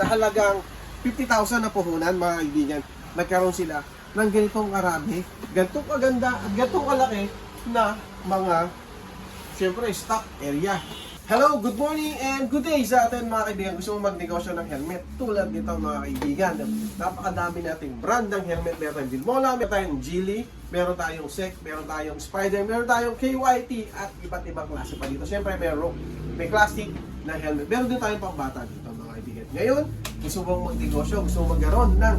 sa halagang 50,000 na puhunan, mga kaibigan, nagkaroon sila ng ganitong karami, ganitong kaganda at ganitong kalaki na mga, siyempre, stock area. Hello, good morning and good day sa atin mga kaibigan. Gusto mo magnegosyo ng helmet tulad nito mga kaibigan. Napakadami nating brand ng helmet. Meron tayong Vilmola, meron tayong Geely, meron tayong SEC, meron tayong Spider, meron tayong KYT at iba't ibang klase pa dito. Siyempre may classic na helmet. Meron din tayong pambata dito mga kaibigan. Ngayon, gusto mong magnegosyo, gusto mong magkaroon ng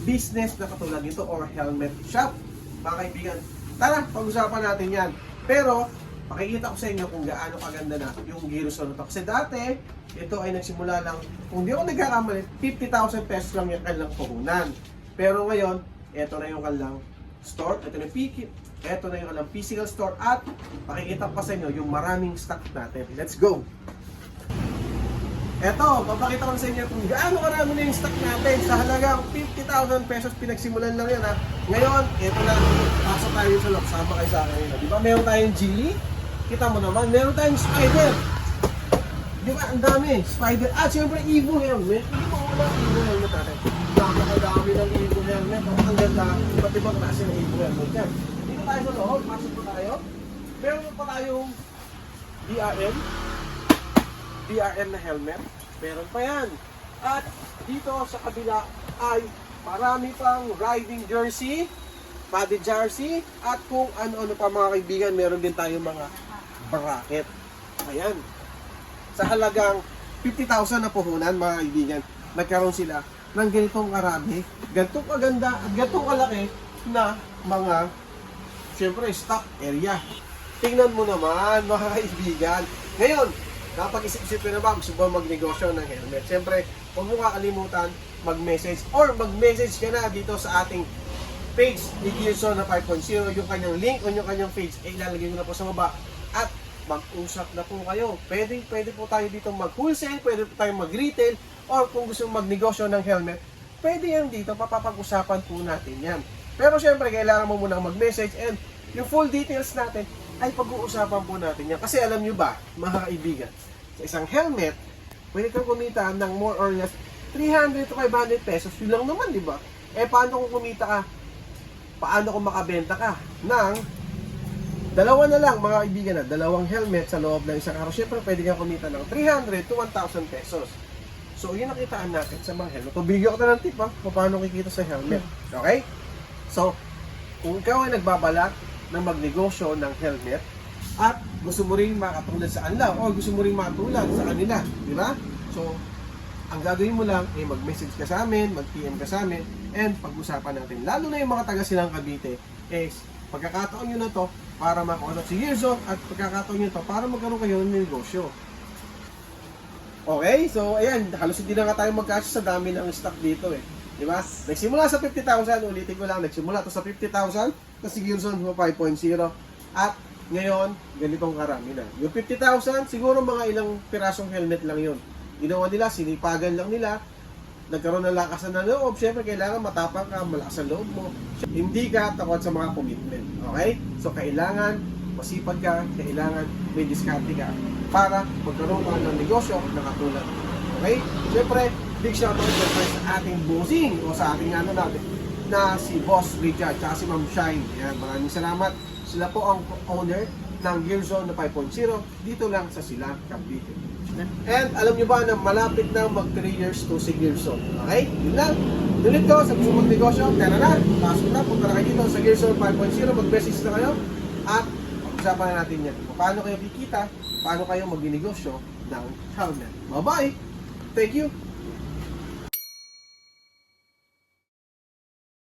business na katulad nito or helmet shop. Mga kaibigan, tara, pag-usapan natin yan. Pero, pakikita ko sa inyo kung gaano kaganda na yung Gearson na to. Kasi dati, ito ay nagsimula lang, kung di ako nagkakamali, 50,000 pesos lang yung kanilang puhunan. Pero ngayon, ito na yung kanilang store, ito na yung ito na yung kanilang physical store at pakikita ko sa inyo yung maraming stock natin. Let's go! Eto, papakita ko sa inyo kung gaano karami na yung stock natin. Sa halagang 50,000 pesos, pinagsimulan lang yan ha. Ngayon, ito na, pasok tayo sa loob, sama kayo sa akin. Di ba meron tayong Geely? Kita mo naman, meron tayong Spider. Di ba, ang dami. Spider. At siyempre, Evo helmet. Hindi mo wala Evo helmet natin. Napakadami ng Evo helmet. Ang ganda, iba't ibang klase ng Evo helmet yan. Dito tayo sa loob, pasok pa tayo. Meron pa tayong DRM na helmet. Meron pa yan. At dito sa kabila ay marami pang riding jersey, body jersey, at kung ano-ano pa mga kaibigan, meron din tayong mga bracket. Ayan. Sa halagang 50,000 na puhunan, mga kaibigan, nagkaroon sila ng ganitong karami, ganitong kaganda, at ganitong kalaki na mga, siyempre, stock area. Tingnan mo naman, mga kaibigan. Ngayon, napag-isip-isip na ba, gusto ba magnegosyo ng helmet? Siyempre, huwag mo kakalimutan mag-message or mag-message ka na dito sa ating page ni Gearson na 5.0. Yung kanyang link o yung kanyang page ay ilalagay ko na po sa baba. At mag-usap na po kayo. Pwede po tayo dito mag-wholesale, pwede po tayo mag-retail, or kung gusto magnegosyo ng helmet, pwede yan dito, papapag-usapan po natin yan. Pero syempre, kailangan mo muna mag-message and yung full details natin ay pag-uusapan po natin yan. Kasi alam nyo ba, mga kaibigan, sa isang helmet, pwede kang kumita ng more or less 300 to 500 pesos. Yun lang naman, di ba? Eh, paano kung kumita ka? Paano kung makabenta ka ng dalawa na lang, mga kaibigan, na dalawang helmet sa loob ng isang araw? Siyempre, pwede kang kumita ng 300 to 1,000 pesos. So, yun nakitaan natin sa mga helmet. So, bigyan ko na ng tip, ha? Paano kikita sa helmet. Okay? So, kung ikaw ay nagbabalak ng magnegosyo ng helmet at gusto mo rin makatulad sa kanila o gusto mo rin makatulad sa kanila, di ba? So, ang gagawin mo lang ay mag-message ka sa amin, mag-PM ka sa amin, and pag-usapan natin. Lalo na yung mga taga Silang Cavite, is pagkakataon nyo na to para makuha si Gearson at pagkakataon nyo to para magkaroon kayo ng negosyo. Okay, so ayan, halos hindi na nga tayo magkasya sa dami ng stock dito eh. Di ba? Nagsimula sa 50,000, ulitin ko lang, nagsimula to sa 50,000, tapos si Gearson 5.0, at ngayon, ganitong karami na. Yung 50,000, siguro mga ilang pirasong helmet lang yun. Ginawa nila, sinipagan lang nila, nagkaroon ng lakasan ng loob. Siyempre, kailangan matapang ka, malakas ang loob mo. Hindi ka takot sa mga commitment. Okay? So, kailangan masipag ka, kailangan may diskarte ka para magkaroon ka ng negosyo na katulad. Okay? Siyempre, big shoutout sa ating bossing o sa ating ano natin na si Boss Richard at si Ma'am Shine. Yan, maraming salamat. Sila po ang owner ng Gearson na 5.0 dito lang sa Silang Cavite. And alam nyo ba na malapit na mag 3 years to si Gearson. Okay? Yun lang. Tulit ko sa gusto mong negosyo. Tara na. Pasok na. Punta na kayo dito sa Gearson 5.0. Mag-message na kayo. At pag-usapan na natin yan. Paano kayo kikita? Paano kayo mag-negosyo ng helmet? Bye-bye! Thank you!